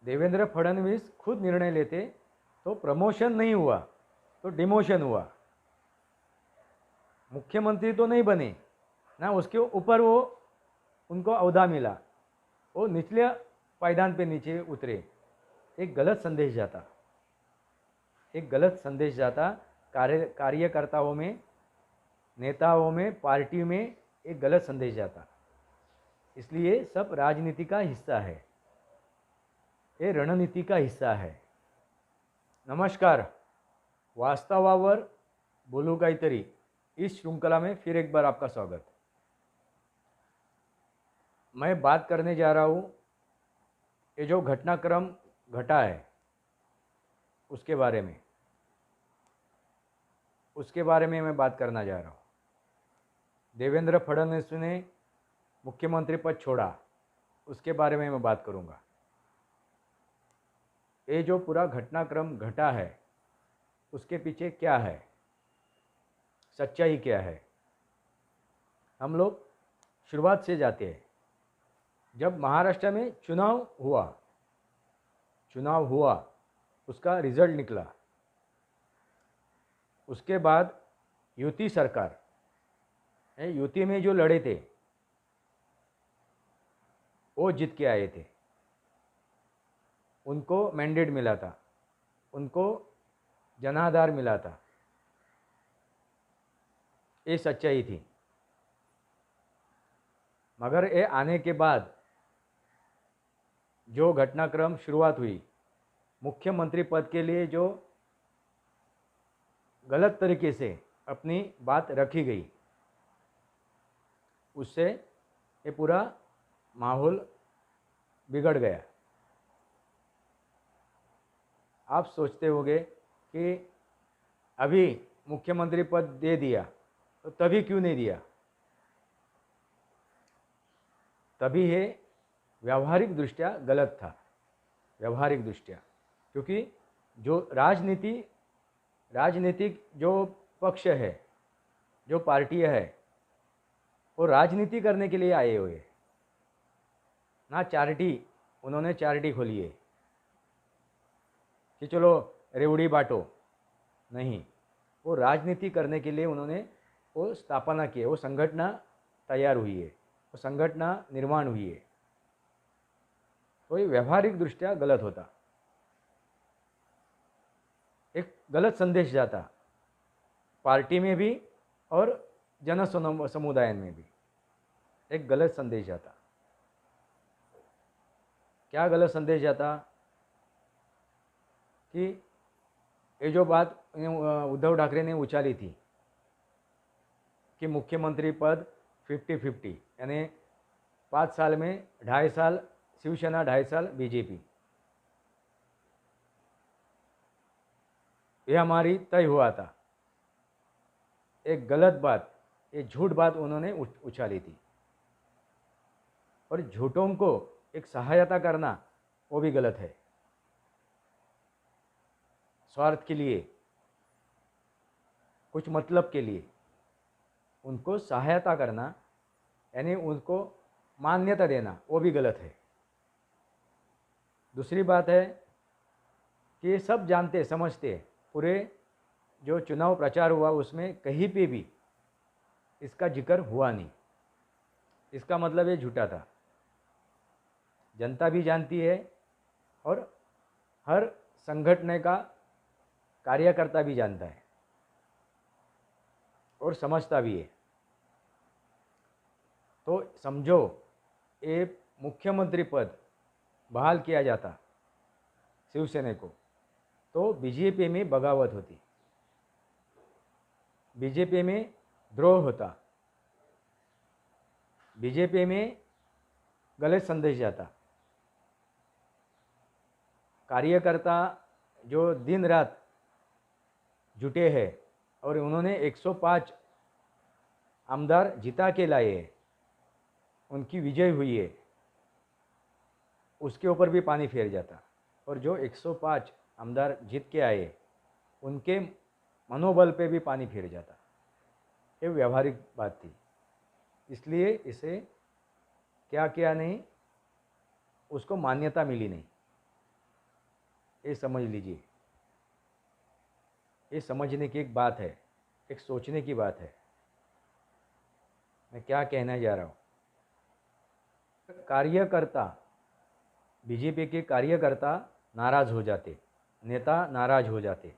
देवेंद्र फडणवीस खुद निर्णय लेते तो प्रमोशन नहीं हुआ तो डिमोशन हुआ। मुख्यमंत्री तो नहीं बने ना, उसके ऊपर वो उनको अहदा मिला, वो निचले पायदान पे नीचे उतरे। एक गलत संदेश जाता, एक गलत संदेश जाता कार्यकर्ताओं में, नेताओं में, पार्टी में एक गलत संदेश जाता। इसलिए सब राजनीति का हिस्सा है, ये रणनीति का हिस्सा है। नमस्कार, वास्तवावर बोलू काहीतरी इस श्रृंखला में फिर एक बार आपका स्वागत। मैं बात करने जा रहा हूँ ये जो घटनाक्रम घटा है उसके बारे में मैं बात करना जा रहा हूँ। देवेंद्र फडणवीस ने मुख्यमंत्री पद छोड़ा, उसके बारे में मैं बात करूँगा। ये जो पूरा घटनाक्रम घटा है उसके पीछे क्या है, सच्चाई क्या है। हम लोग शुरुआत से जाते हैं। जब महाराष्ट्र में चुनाव हुआ, उसका रिजल्ट निकला, उसके बाद युति सरकार, युति में जो लड़े थे वो जीत के आए थे, उनको मैंडेट मिला था, उनको जनाधार मिला था, ये सच्चाई थी। मगर ये आने के बाद जो घटनाक्रम शुरुआत हुई, मुख्यमंत्री पद के लिए जो गलत तरीके से अपनी बात रखी गई, उससे ये पूरा माहौल बिगड़ गया। आप सोचते होंगे कि अभी मुख्यमंत्री पद दे दिया तो तभी क्यों नहीं दिया। तभी ये व्यावहारिक दृष्टया गलत था, व्यावहारिक दृष्टया, क्योंकि जो राजनीतिक जो पक्ष है, जो पार्टी है, वो राजनीति करने के लिए आए हुए ना चैरिटी। उन्होंने चैरिटी खोली है कि चलो रेवड़ी बांटो, नहीं, वो राजनीति करने के लिए उन्होंने वो स्थापना की है, वो संगठना तैयार हुई है, वो संगठना निर्माण हुई है। तो ये व्यवहारिक दृष्टया गलत होता, एक गलत संदेश जाता पार्टी में भी और जन समुदाय में भी, एक गलत संदेश जाता। क्या गलत संदेश जाता कि ये जो बात उद्धव ठाकरे ने उछाली थी कि मुख्यमंत्री पद 50-50, यानी 5 साल में 2.5 साल शिवसेना, 2.5 साल बीजेपी, ये हमारी तय हुआ था। एक गलत बात, ये झूठ बात उन्होंने उछाली थी, और झूठों को एक सहायता करना वो भी गलत है। स्वार्थ के लिए, कुछ मतलब के लिए उनको सहायता करना, यानी उनको मान्यता देना, वो भी गलत है। दूसरी बात है कि सब जानते समझते, पूरे जो चुनाव प्रचार हुआ उसमें कहीं पे भी इसका जिक्र हुआ नहीं। इसका मतलब ये झूठा था, जनता भी जानती है और हर संगठन का कार्यकर्ता भी जानता है और समझता भी है। तो समझो, ये मुख्यमंत्री पद बहाल किया जाता शिवसेना को, तो बीजेपी में बगावत होती, बीजेपी में द्रोह होता, बीजेपी में गलत संदेश जाता। कार्यकर्ता जो दिन रात जुटे हैं और उन्होंने 105 आमदार जिता के लाए हैं, उनकी विजय हुई है, उसके ऊपर भी पानी फेर जाता। और जो 105 आमदार जीत के आए, उनके मनोबल पे भी पानी फेर जाता। ये व्यवहारिक बात थी, इसलिए इसे क्या किया नहीं, उसको मान्यता मिली नहीं। ये समझ लीजिए। ये समझने की एक बात है, एक सोचने की बात है। मैं क्या कहना जा रहा हूँ, कार्यकर्ता, बीजेपी के कार्यकर्ता नाराज़ हो जाते, नेता नाराज़ हो जाते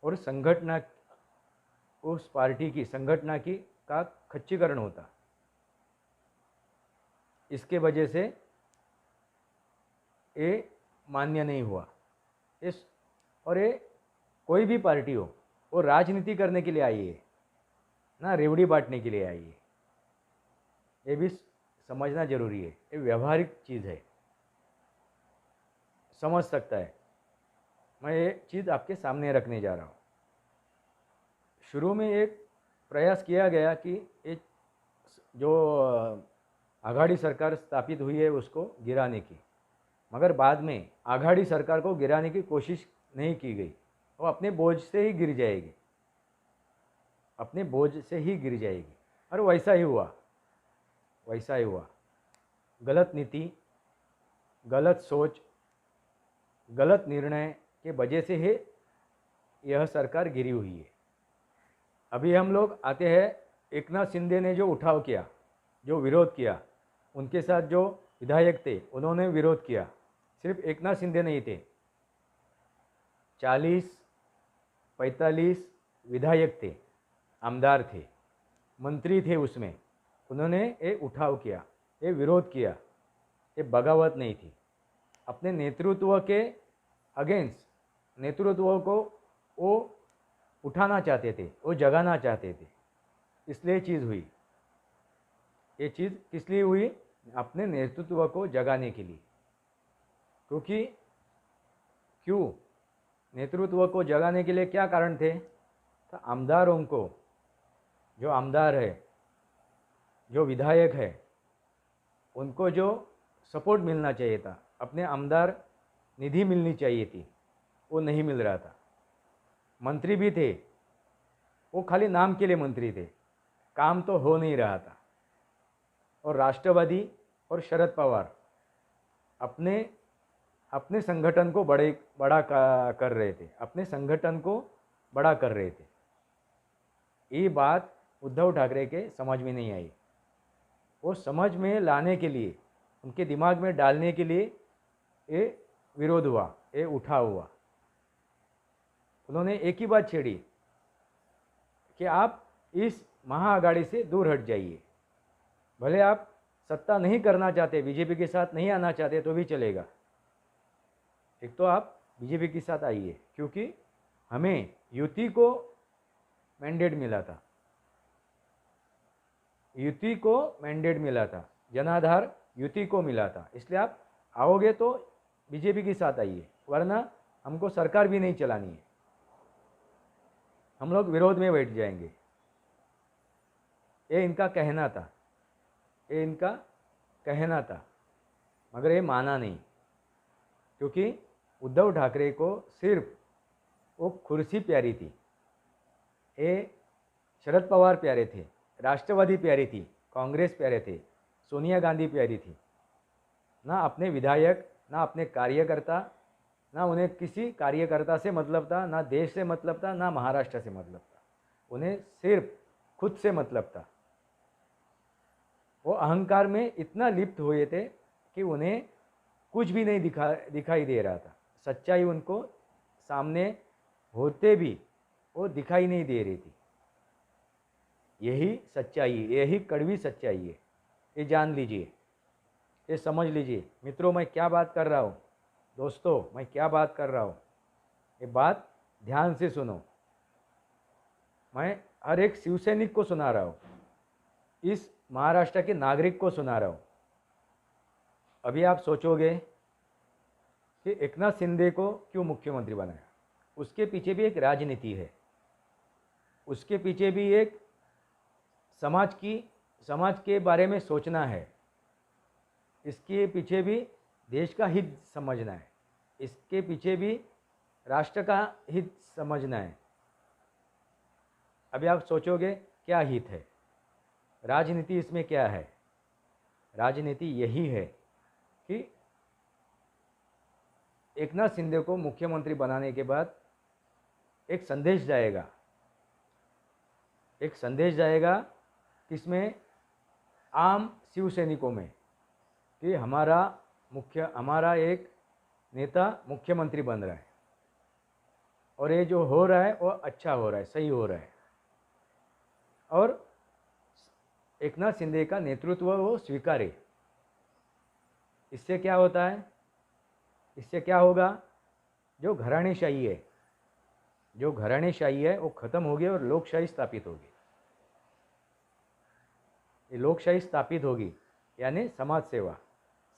और संगठन, उस पार्टी की संगठन की का खच्चीकरण होता। इसके वजह से ये मान्य नहीं हुआ। इस और ये कोई भी पार्टी हो, वो राजनीति करने के लिए आई है ना, रेवड़ी बांटने के लिए आई है। ये भी समझना जरूरी है। ये व्यवहारिक चीज़ है, समझ सकता है। मैं ये चीज़ आपके सामने रखने जा रहा हूँ। शुरू में एक प्रयास किया गया कि एक जो आघाड़ी सरकार स्थापित हुई है उसको गिराने की, मगर बाद में आघाड़ी सरकार को गिराने की कोशिश नहीं की गई। वो अपने बोझ से ही गिर जाएगी, अपने बोझ से ही गिर जाएगी। और वैसा ही हुआ, वैसा ही हुआ। गलत नीति, गलत सोच, गलत निर्णय के वजह से ही यह सरकार गिरी हुई है। अभी हम लोग आते हैं, एकनाथ शिंदे ने जो उठाव किया, जो विरोध किया, उनके साथ जो विधायक थे उन्होंने विरोध किया। सिर्फ एकनाथ शिंदे नहीं थे, 40-45 विधायक थे, आमदार थे, मंत्री थे उसमें। उन्होंने ये उठाव किया, ये विरोध किया। ये बगावत नहीं थी। अपने नेतृत्व के अगेंस्ट, नेतृत्व को वो उठाना चाहते थे, वो जगाना चाहते थे। इसलिए चीज़ हुई। ये चीज़ किस लिए हुई? अपने नेतृत्व को जगाने के लिए। क्योंकि क्यों नेतृत्व को जगाने के लिए क्या कारण थे? तो आमदारों को, जो आमदार है, जो विधायक है, उनको जो सपोर्ट मिलना चाहिए था, अपने आमदार निधि मिलनी चाहिए थी, वो नहीं मिल रहा था। मंत्री भी थे, वो खाली नाम के लिए मंत्री थे, काम तो हो नहीं रहा था। और राष्ट्रवादी और शरद पवार अपने अपने संगठन को बड़ा कर रहे थे, अपने संगठन को बड़ा कर रहे थे। ये बात उद्धव ठाकरे के समझ में नहीं आई। वो समझ में लाने के लिए, उनके दिमाग में डालने के लिए ये विरोध हुआ, ये उठा हुआ। उन्होंने एक ही बात छेड़ी कि आप इस महाआघाड़ी से दूर हट जाइए। भले आप सत्ता नहीं करना चाहते, बीजेपी के साथ नहीं आना चाहते तो भी चलेगा। एक तो आप बीजेपी के साथ आइए, क्योंकि हमें युति को मैंडेट मिला था, युति को मैंडेट मिला था, जनाधार युति को मिला था। इसलिए आप आओगे तो बीजेपी के साथ आइए, वरना हमको सरकार भी नहीं चलानी है, हम लोग विरोध में बैठ जाएंगे। ये इनका कहना था, ये इनका कहना था, मगर ये माना नहीं। क्योंकि उद्धव ठाकरे को सिर्फ वो कुर्सी प्यारी थी, ये शरद पवार प्यारे थे, राष्ट्रवादी प्यारी थी, कांग्रेस प्यारे थे, सोनिया गांधी प्यारी थी। ना अपने विधायक, ना अपने कार्यकर्ता, ना उन्हें किसी कार्यकर्ता से मतलब था, ना देश से मतलब था, ना महाराष्ट्र से मतलब था। उन्हें सिर्फ खुद से मतलब था। वो अहंकार में इतना लिप्त हुए थे कि उन्हें कुछ भी नहीं दिखाई दे रहा था। सच्चाई उनको सामने होते भी वो दिखाई नहीं दे रही थी। यही सच्चाई, यही कड़वी सच्चाई है। ये जान लीजिए, ये समझ लीजिए। मित्रों, मैं क्या बात कर रहा हूँ, दोस्तों मैं क्या बात कर रहा हूँ, ये बात ध्यान से सुनो। मैं हर एक शिवसैनिक को सुना रहा हूँ, इस महाराष्ट्र के नागरिक को सुना रहा हूँ। अभी आप सोचोगे कि एकनाथ शिंदे को क्यों मुख्यमंत्री बनाया? उसके पीछे भी एक राजनीति है, उसके पीछे भी एक समाज के बारे में सोचना है, इसके पीछे भी देश का हित समझना है, इसके पीछे भी राष्ट्र का हित समझना है। अभी आप सोचोगे क्या हित है, राजनीति इसमें क्या है? राजनीति यही है कि एकनाथ शिंदे को मुख्यमंत्री बनाने के बाद एक संदेश जाएगा, एक संदेश जाएगा किसमें, आम शिव सैनिकों में, कि हमारा एक नेता मुख्यमंत्री बन रहा है और ये जो हो रहा है वो अच्छा हो रहा है, सही हो रहा है, और एकनाथ शिंदे का नेतृत्व वो स्वीकारे। इससे क्या होता है, इससे क्या होगा, जो घराणेशाही है, जो घराणेशाही है वो खत्म होगी और लोकशाही स्थापित होगी। ये लोकशाही स्थापित होगी यानी समाज सेवा,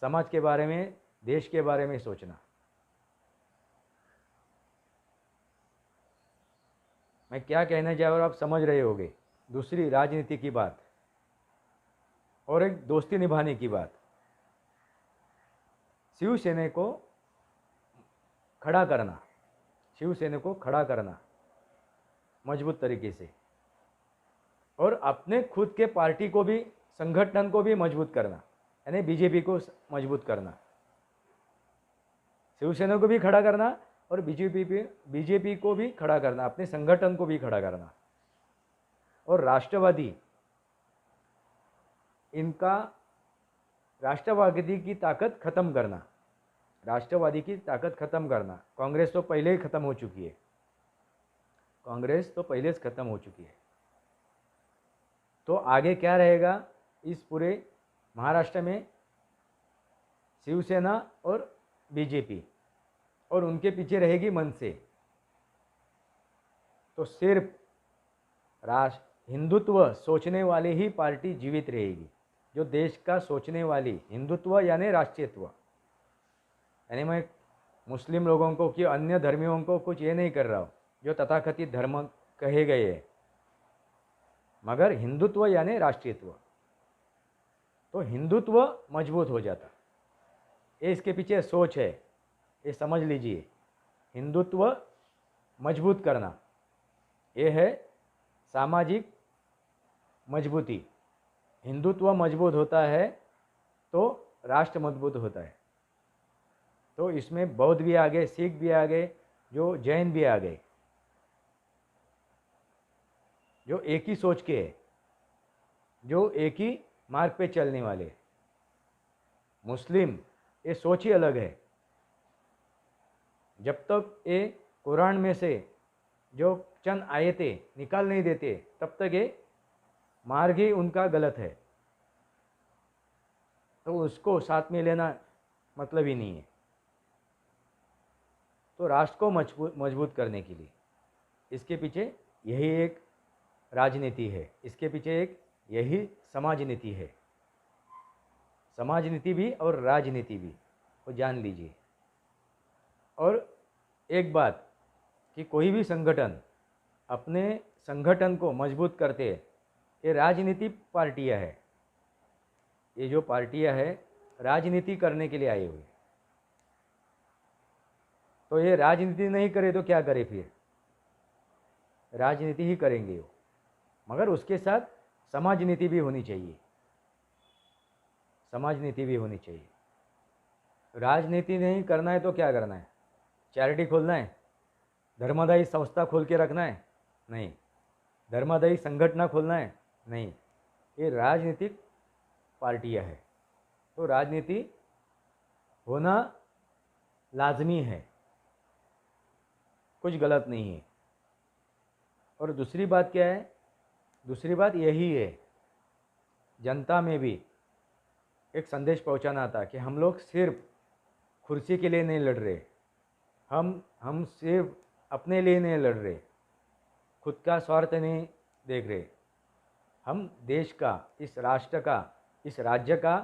समाज के बारे में, देश के बारे में सोचना। मैं क्या कहना चाह रहा हूँ आप समझ रहे होंगे। दूसरी राजनीति की बात और एक दोस्ती निभाने की बात। शिवसेना को खड़ा करना, शिवसेना को खड़ा करना मजबूत तरीके से, और अपने खुद के पार्टी को भी, संगठन को भी मजबूत करना, यानी बीजेपी को मजबूत करना। शिवसेना को भी खड़ा करना और बीजेपी को भी खड़ा करना, अपने संगठन को भी खड़ा करना। और राष्ट्रवादी, इनका राष्ट्रवादी की ताकत खत्म करना, राष्ट्रवादी की ताकत खत्म करना। कांग्रेस तो पहले ही खत्म हो चुकी है, कांग्रेस तो पहले से खत्म हो चुकी है। तो आगे क्या रहेगा इस पूरे महाराष्ट्र में, शिवसेना और बीजेपी, और उनके पीछे रहेगी मनसे। तो सिर्फ हिंदुत्व सोचने वाली ही पार्टी जीवित रहेगी, जो देश का सोचने वाली, हिंदुत्व यानी राष्ट्रीयत्व। यानी मैं मुस्लिम लोगों को कि अन्य धर्मियों को कुछ ये नहीं कर रहा हूँ जो तथाकथित धर्म कहे गए हैं, मगर हिंदुत्व यानी राष्ट्रीयत्व। तो हिंदुत्व मजबूत हो जाता, ये इसके पीछे सोच है, ये समझ लीजिए। हिंदुत्व मजबूत करना, ये है सामाजिक मजबूती। हिंदुत्व मजबूत होता है तो राष्ट्र मजबूत होता है। तो इसमें बौद्ध भी आ गए, सिख भी आ गए, जो जैन भी आ गए, जो एक ही सोच के है, जो एक ही मार्ग पे चलने वाले। मुस्लिम, ये सोच ही अलग है। जब तक ये कुरान में से जो चंद आयतें निकाल नहीं देते, तब तक ये मार्ग ही उनका गलत है। तो उसको साथ में लेना मतलब ही नहीं है। तो राष्ट्र को मजबूत करने के लिए इसके पीछे यही एक राजनीति है, इसके पीछे एक यही समाज नीति है। समाज नीति भी और राजनीति भी, वो जान लीजिए। और एक बात कि कोई भी संगठन अपने संगठन को मजबूत करते, ये राजनीतिक पार्टियां है, ये जो पार्टियां है राजनीति करने के लिए आई हुई। तो ये राजनीति नहीं करे तो क्या करे फिर, राजनीति ही करेंगे वो, मगर उसके साथ समाज नीति भी होनी चाहिए, समाज नीति भी होनी चाहिए। राजनीति नहीं करना है तो क्या करना है, चैरिटी खोलना है, धर्मदायी संस्था खोल के रखना है, नहीं, धर्मदायी संगठन खोलना है, नहीं, ये राजनीतिक पार्टियां है। तो राजनीति होना लाजमी है, कुछ गलत नहीं है। और दूसरी बात क्या है, दूसरी बात यही है, जनता में भी एक संदेश पहुंचाना था कि हम लोग सिर्फ कुर्सी के लिए नहीं लड़ रहे, हम सिर्फ अपने लिए नहीं लड़ रहे, खुद का स्वार्थ नहीं देख रहे, हम देश का, इस राष्ट्र का, इस राज्य का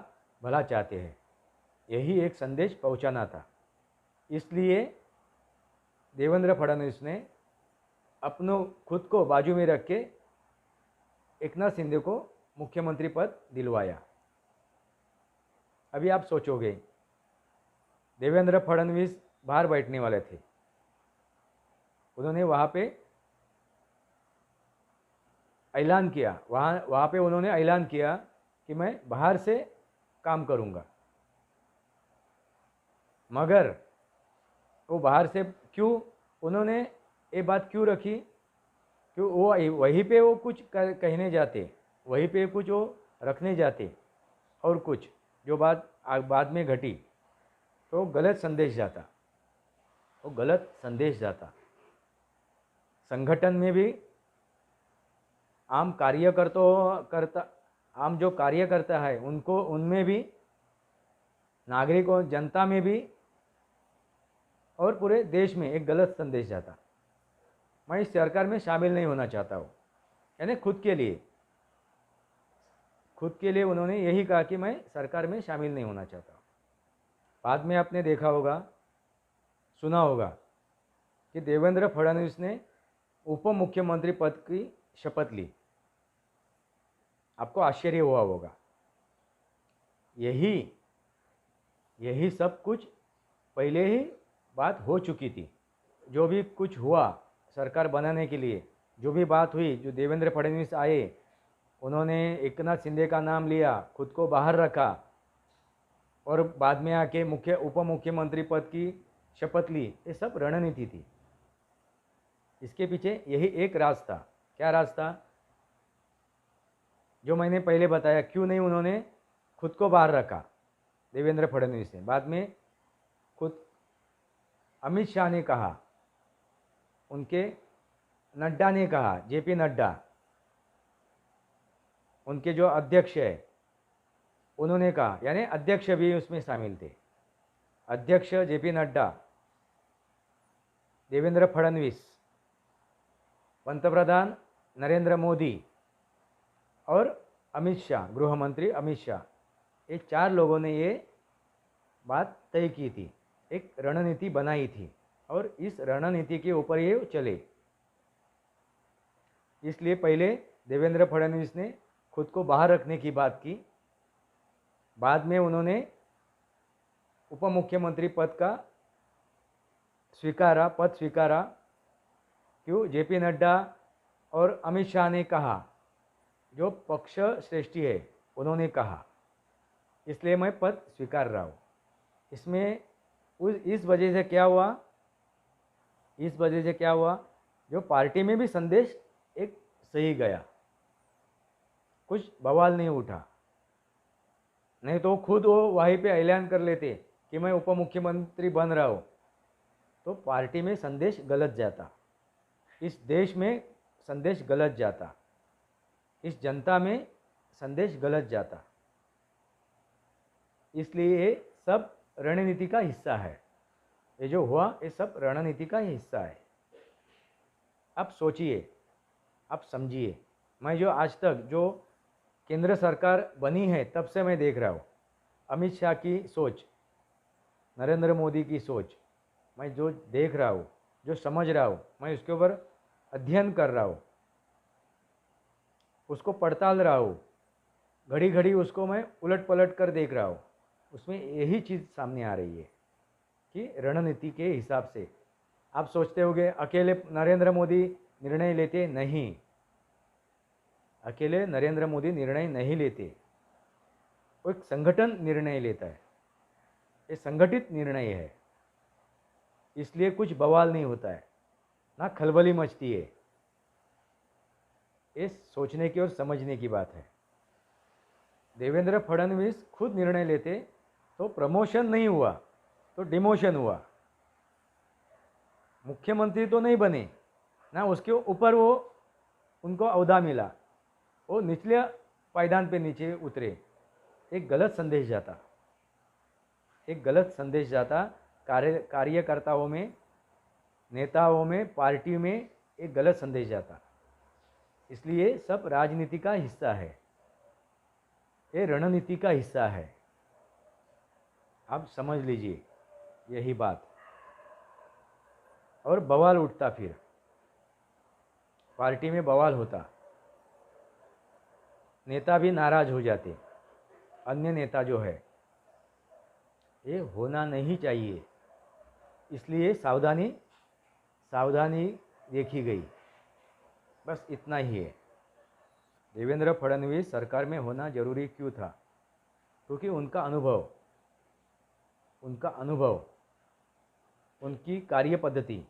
भला चाहते हैं। यही एक संदेश पहुंचाना था। इसलिए देवेंद्र फडणवीस ने अपनों खुद को बाजू में रख के एकनाथ शिंदे को मुख्यमंत्री पद दिलवाया। अभी आप सोचोगे, देवेंद्र फडणवीस बाहर बैठने वाले थे, उन्होंने वहाँ पे ऐलान किया, वहाँ पे उन्होंने ऐलान किया कि मैं बाहर से काम करूँगा। मगर वो बाहर से क्यों, उन्होंने ये बात क्यों रखी, क्यों वो वहीं पे वो कुछ कहने जाते, वहीं पे कुछ वो रखने जाते, और कुछ जो बात बाद में घटी तो गलत संदेश जाता, वो गलत संदेश जाता। संगठन में भी आम करता आम जो कार्य करता है उनको, उनमें भी, नागरिकों, जनता में भी, और पूरे देश में एक गलत संदेश जाता। मैं इस सरकार में शामिल नहीं होना चाहता हूँ, यानी खुद के लिए उन्होंने यही कहा कि मैं सरकार में शामिल नहीं होना चाहता। बाद में आपने देखा होगा, सुना होगा कि देवेंद्र फडणवीस ने उप मुख्यमंत्री पद की शपथ ली। आपको आश्चर्य हुआ होगा। यही सब कुछ पहले ही बात हो चुकी थी। जो भी कुछ हुआ सरकार बनाने के लिए, जो भी बात हुई, जो देवेंद्र फडणवीस आए, उन्होंने एकनाथ शिंदे का नाम लिया, खुद को बाहर रखा, और बाद में आके उप मुख्यमंत्री पद की शपथ ली, ये सब रणनीति थी। इसके पीछे यही एक राज था। क्या राज था? जो मैंने पहले बताया, क्यों नहीं उन्होंने खुद को बाहर रखा देवेंद्र फडणवीस ने। बाद में खुद अमित शाह ने कहा, उनके नड्डा ने कहा, जेपी नड्डा, उनके जो अध्यक्ष है, उन्होंने कहा, यानी अध्यक्ष भी उसमें शामिल थे। अध्यक्ष जेपी नड्डा, देवेंद्र फडणवीस, पंतप्रधान नरेंद्र मोदी और अमित शाह, गृह मंत्री अमित शाह, ये 4 लोगों ने ये बात तय की थी, एक रणनीति बनाई थी, और इस रणनीति के ऊपर ये चले। इसलिए पहले देवेंद्र फडणवीस ने खुद को बाहर रखने की बात की, बाद में उन्होंने उप मुख्यमंत्री पद स्वीकारा। क्यों? जेपी नड्डा और अमित शाह ने कहा, जो पक्ष श्रेष्ठी है, उन्होंने कहा, इसलिए मैं पद स्वीकार रहा हूँ। इसमें इस वजह से क्या हुआ, जो पार्टी में भी संदेश एक सही गया, कुछ बवाल नहीं उठा। नहीं तो खुद वो वहीं पे ऐलान कर लेते कि मैं उप मुख्यमंत्री बन रहा हूँ, तो पार्टी में संदेश गलत जाता, इस देश में संदेश गलत जाता, इस जनता में संदेश गलत जाता। इसलिए ये सब रणनीति का हिस्सा है। ये जो हुआ, ये सब रणनीति का ही हिस्सा है। अब सोचिए, अब समझिए, मैं जो आज तक जो केंद्र सरकार बनी है तब से मैं देख रहा हूँ, अमित शाह की सोच, नरेंद्र मोदी की सोच, मैं जो देख रहा हूँ, जो समझ रहा हूँ, मैं उसके ऊपर अध्ययन कर रहा हूँ, उसको पड़ताल रहा हूँ, घड़ी घड़ी उसको मैं उलट पलट कर देख रहा हूँ। उसमें यही चीज़ सामने आ रही है कि रणनीति के हिसाब से। आप सोचते होंगे अकेले नरेंद्र मोदी निर्णय लेते, नहीं, अकेले नरेंद्र मोदी निर्णय नहीं लेते, वो एक संगठन निर्णय लेता है, ये संगठित निर्णय है। इसलिए कुछ बवाल नहीं होता है, ना खलबली मचती है। ये सोचने की और समझने की बात है। देवेंद्र फडणवीस खुद निर्णय लेते तो प्रमोशन नहीं हुआ, तो डिमोशन हुआ। मुख्यमंत्री तो नहीं बने ना, उसके ऊपर वो उनको ओहदा मिला, वो निचले पायदान पे नीचे उतरे, एक गलत संदेश जाता, कार्यकर्ताओं में, नेताओं में, पार्टी में एक गलत संदेश जाता। इसलिए सब राजनीति का हिस्सा है, ये रणनीति का हिस्सा है। आप समझ लीजिए यही बात। और बवाल उठता, फिर पार्टी में बवाल होता, नेता भी नाराज हो जाते, अन्य नेता जो है। ये होना नहीं चाहिए, इसलिए सावधानी देखी गई। बस इतना ही है। देवेंद्र फडणवीस सरकार में होना जरूरी क्यों था? क्योंकि उनका अनुभव उनकी कार्य पद्धति,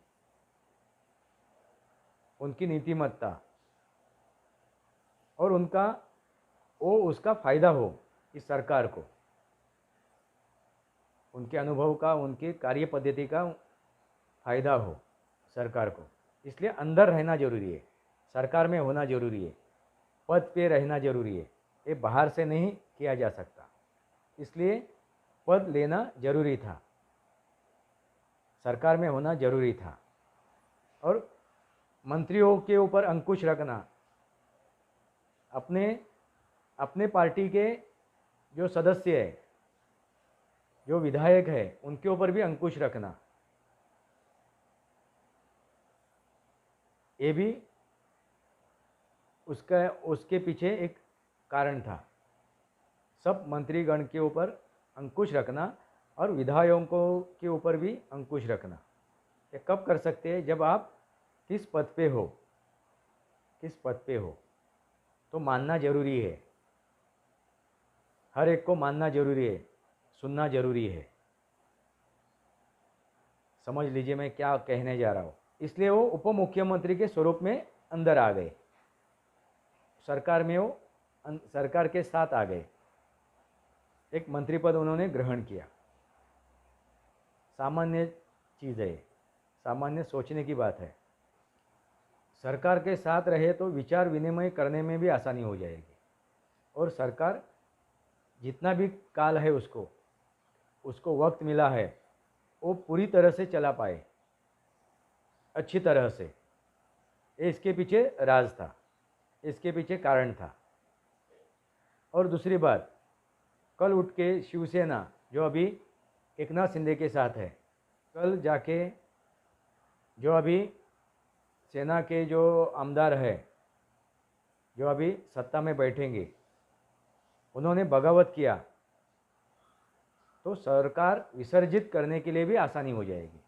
उनकी नीतिमत्ता और उसका फ़ायदा हो इस सरकार को, उनके अनुभव का, उनकी कार्य पद्धति का फ़ायदा हो सरकार को। इसलिए अंदर रहना ज़रूरी है, सरकार में होना ज़रूरी है, पद पे रहना ज़रूरी है। ये बाहर से नहीं किया जा सकता, इसलिए पद लेना ज़रूरी था, सरकार में होना ज़रूरी था। और मंत्रियों के ऊपर अंकुश रखना, अपने पार्टी के जो सदस्य है, जो विधायक है, उनके ऊपर भी अंकुश रखना, ये भी उसके पीछे एक कारण था। सब मंत्रीगण के ऊपर अंकुश रखना और विधायकों के ऊपर भी अंकुश रखना। ये कब कर सकते हैं? जब आप किस पद पे हो तो मानना ज़रूरी है, हर एक को मानना ज़रूरी है, सुनना ज़रूरी है। समझ लीजिए मैं क्या कहने जा रहा हूँ। इसलिए वो उप मुख्यमंत्री के स्वरूप में अंदर आ गए, सरकार में वो सरकार के साथ आ गए, एक मंत्री पद उन्होंने ग्रहण किया। सामान्य चीज़ है, सामान्य सोचने की बात है। सरकार के साथ रहे तो विचार विनिमय करने में भी आसानी हो जाएगी, और सरकार जितना भी काल है उसको वक्त मिला है वो पूरी तरह से चला पाए, अच्छी तरह से। ये इसके पीछे राज था, इसके पीछे कारण था। और दूसरी बात, कल उठ के शिवसेना जो अभी एकनाथ शिंदे के साथ है, कल जाके जो अभी सेना के जो आमदार है, जो अभी सत्ता में बैठेंगे, उन्होंने बगावत किया तो सरकार विसर्जित करने के लिए भी आसानी हो जाएगी,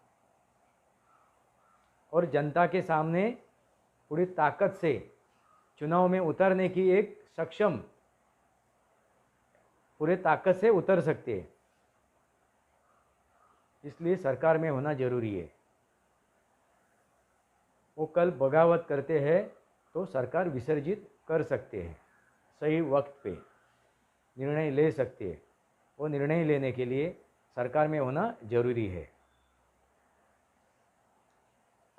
और जनता के सामने पूरी ताकत से चुनाव में उतरने की एक सक्षम, पूरे ताकत से उतर सकते हैं। इसलिए सरकार में होना जरूरी है। वो कल बगावत करते हैं तो सरकार विसर्जित कर सकते हैं, सही वक्त पे निर्णय ले सकते हैं। वो निर्णय लेने के लिए सरकार में होना जरूरी है।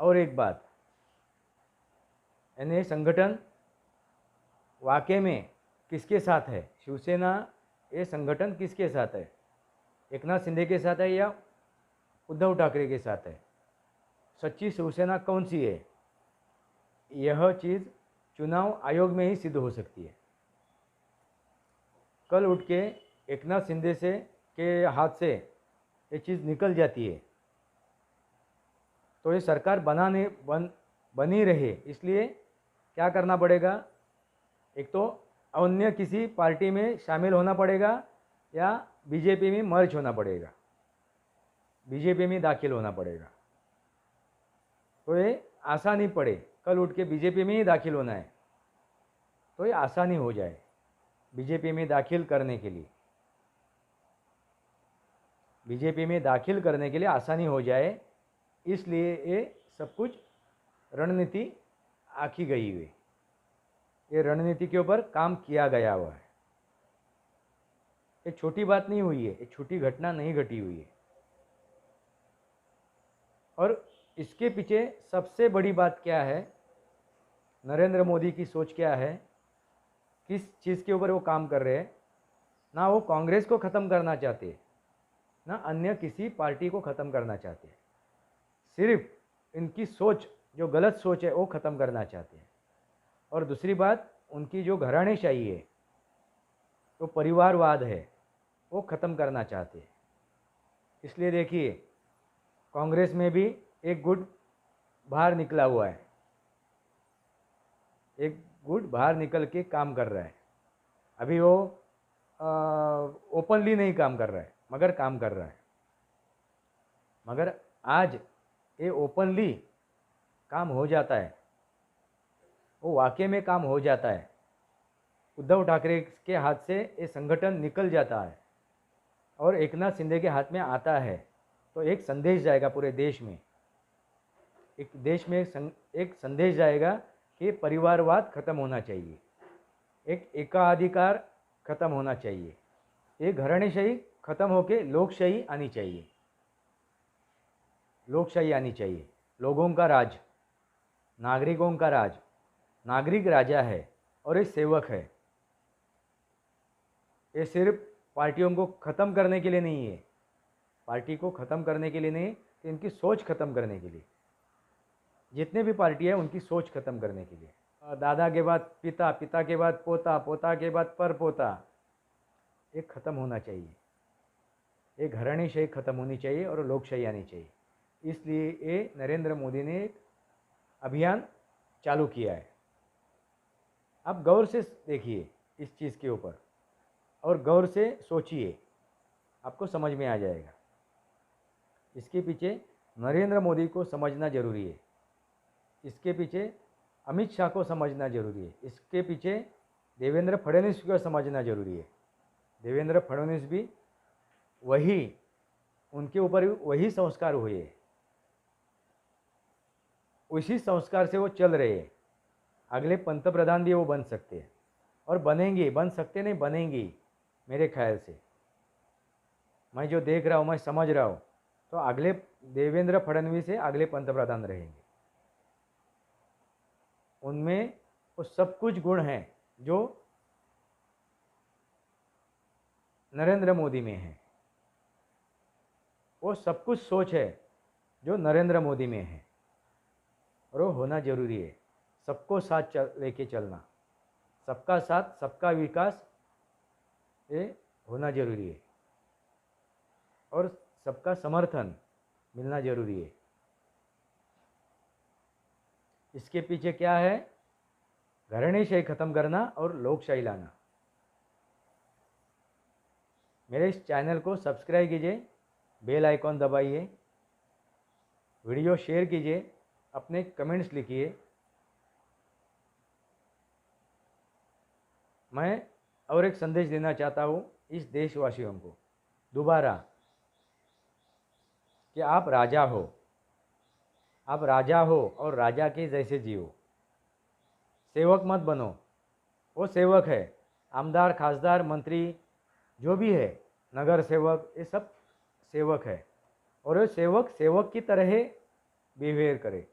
और एक बात, यानी संगठन वाकई में किसके साथ है? शिवसेना ये संगठन किसके साथ है? एकनाथ शिंदे के साथ है या उद्धव ठाकरे के साथ है? सच्ची शिवसेना कौन सी है? यह चीज़ चुनाव आयोग में ही सिद्ध हो सकती है। कल उठ के एकनाथ शिंदे के हाथ से ये चीज़ निकल जाती है तो ये सरकार बनी रहे। इसलिए क्या करना पड़ेगा? एक तो अन्य किसी पार्टी में शामिल होना पड़ेगा या बीजेपी में मर्ज होना पड़ेगा, बीजेपी में दाखिल होना पड़ेगा। तो ये आसानी पड़े, कल उठ के बीजेपी में ही दाखिल होना है तो ये आसानी हो जाए बीजेपी में दाखिल करने के लिए, बीजेपी में दाखिल करने के लिए आसानी हो जाए। इसलिए ये सब कुछ रणनीति आखी गई हुई, ये रणनीति के ऊपर काम किया गया हुआ है। ये छोटी बात नहीं हुई है, ये छोटी घटना नहीं घटी हुई है। और इसके पीछे सबसे बड़ी बात क्या है? नरेंद्र मोदी की सोच क्या है? किस चीज़ के ऊपर वो काम कर रहे हैं? ना वो कांग्रेस को ख़त्म करना चाहते, ना अन्य किसी पार्टी को ख़त्म करना चाहते, सिर्फ इनकी सोच, जो गलत सोच है, वो ख़त्म करना चाहते हैं। और दूसरी बात, उनकी जो घरानेशाही है, जो परिवारवाद है, वो ख़त्म करना चाहते हैं। इसलिए देखिए, कांग्रेस में भी एक गुट बाहर निकला हुआ है, एक गुट बाहर निकल के काम कर रहा है। अभी वो ओपनली नहीं काम कर रहा है, मगर काम कर रहा है। मगर आज ये ओपनली काम हो जाता है, वो वाकई में काम हो जाता है, उद्धव ठाकरे के हाथ से ये संगठन निकल जाता है और एकनाथ शिंदे के हाथ में आता है, तो एक संदेश जाएगा पूरे देश में, एक देश में एक संदेश जाएगा कि परिवारवाद खत्म होना चाहिए, एक एकाधिकार खत्म होना चाहिए, एक घराणेशाही खत्म होके लोकशाही आनी चाहिए, लोकशाही आनी चाहिए, लोगों का राज, नागरिकों का राज। नागरिक राजा है और ये सेवक है। ये सिर्फ पार्टियों को ख़त्म करने के लिए नहीं है, पार्टी को ख़त्म करने के लिए नहीं, कि इनकी सोच ख़त्म करने के लिए। जितने भी पार्टी है उनकी सोच ख़त्म करने के लिए। दादा के बाद पिता, पिता के बाद पोता, पोता के बाद परपोता, ये ख़त्म होना चाहिए। ये घराणेशाही ख़त्म होनी चाहिए और लोकशाही आनी चाहिए। इसलिए ये नरेंद्र मोदी ने एक अभियान चालू किया है। आप गौर से देखिए इस चीज़ के ऊपर और गौर से सोचिए, आपको समझ में आ जाएगा। इसके पीछे नरेंद्र मोदी को समझना जरूरी है, इसके पीछे अमित शाह को समझना जरूरी है, इसके पीछे देवेंद्र फडणवीस को समझना जरूरी है। देवेंद्र फडणवीस भी वही, उनके ऊपर वही संस्कार हुए, उसी संस्कार से वो चल रहे हैं। अगले पंतप्रधान भी वो बन सकते हैं और बनेंगे, बन सकते नहीं बनेंगे मेरे ख्याल से। मैं जो देख रहा हूँ, मैं समझ रहा हूँ, तो अगले देवेंद्र फडणवीस से अगले पंतप्रधान रहेंगे। उनमें वो सब कुछ गुण हैं जो नरेंद्र मोदी में है, वो सब कुछ सोच है जो नरेंद्र मोदी में है, और वो होना जरूरी है। सबको साथ लेके चलना, सबका साथ सबका विकास, ये होना जरूरी है और सबका समर्थन मिलना जरूरी है। इसके पीछे क्या है? घराणेशाही ख़त्म करना और लोकशाही लाना। मेरे इस चैनल को सब्सक्राइब कीजिए, बेल आइकॉन दबाइए, वीडियो शेयर कीजिए, अपने कमेंट्स लिखिए। मैं और एक संदेश देना चाहता हूँ इस देशवासियों को दोबारा, कि आप राजा हो, आप राजा हो और राजा के जैसे जियो। सेवक मत बनो। वो सेवक है, आमदार, खासदार, मंत्री जो भी है, नगर सेवक, ये सब सेवक है, और वो सेवक सेवक की तरह बिहेवियर करे।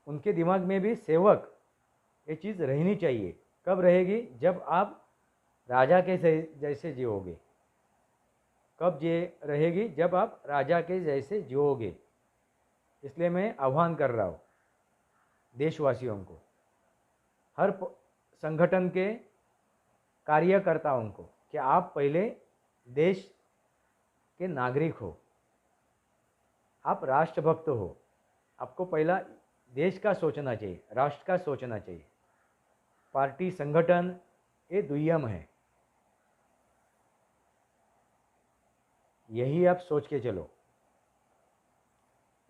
उनके दिमाग में भी सेवक ये चीज़ रहनी चाहिए। कब रहेगी? जब आप राजा के जैसे जियोगे। कब ये रहेगी? जब आप राजा के जैसे जियोगे। इसलिए मैं आह्वान कर रहा हूँ देशवासियों को, हर संगठन के कार्यकर्ताओं को, कि आप पहले देश के नागरिक हो, आप राष्ट्रभक्त हो। आपको पहला देश का सोचना चाहिए, राष्ट्र का सोचना चाहिए। पार्टी, संगठन ये दुय्यम है। यही आप सोच के चलो।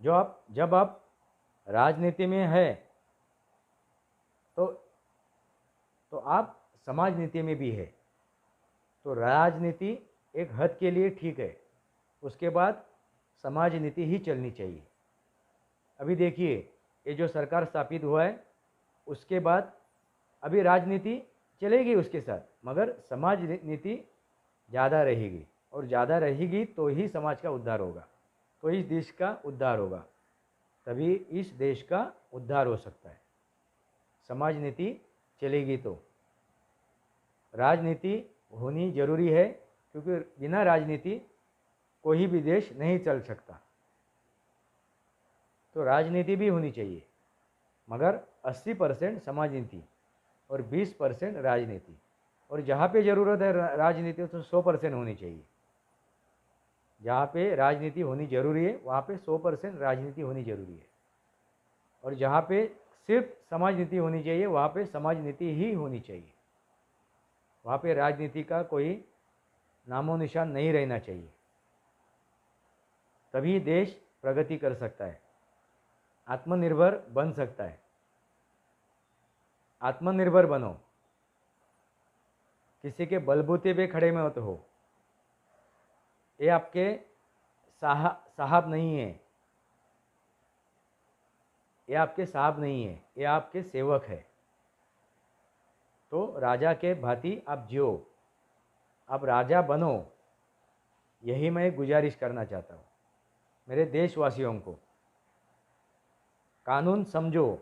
जब आप राजनीति में है तो आप समाज नीति में भी है। तो राजनीति एक हद के लिए ठीक है, उसके बाद समाज नीति ही चलनी चाहिए। अभी देखिए, ये जो सरकार स्थापित हुआ है, उसके बाद अभी राजनीति चलेगी उसके साथ, मगर समाज नीति ज़्यादा रहेगी, और ज़्यादा रहेगी तो ही समाज का उद्धार होगा, तो इस देश का उद्धार होगा, तभी इस देश का उद्धार हो सकता है। समाज नीति चलेगी तो। राजनीति होनी जरूरी है, क्योंकि बिना राजनीति कोई भी देश नहीं चल सकता। तो राजनीति भी होनी चाहिए, मगर 80% समाज नीति और 20% राजनीति। और जहाँ पे ज़रूरत है राजनीति, तो 100% होनी चाहिए। जहाँ पे राजनीति होनी जरूरी है, वहाँ पे 100% राजनीति होनी जरूरी है। और जहाँ पे सिर्फ समाज नीति होनी चाहिए, वहाँ पे समाज नीति ही होनी चाहिए। वहाँ पे राजनीति का कोई नामो निशान नहीं रहना चाहिए। तभी देश प्रगति कर सकता है, आत्मनिर्भर बन सकता है। आत्मनिर्भर बनो, किसी के बलबूते पे खड़े मत हो। ये आपके साहब नहीं है, ये आपके साहब नहीं है, ये आपके सेवक है। तो राजा के भांति आप जियो, आप राजा बनो, यही मैं गुजारिश करना चाहता हूँ मेरे देशवासियों को। कानून समझो,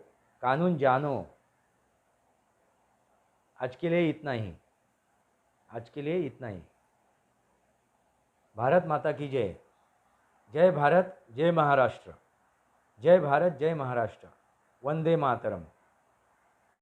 कानून जानो। आज के लिए इतना ही, आज के लिए इतना ही। भारत माता की जय। जय भारत, जय महाराष्ट्र। जय भारत, जय महाराष्ट्र। वंदे मातरम।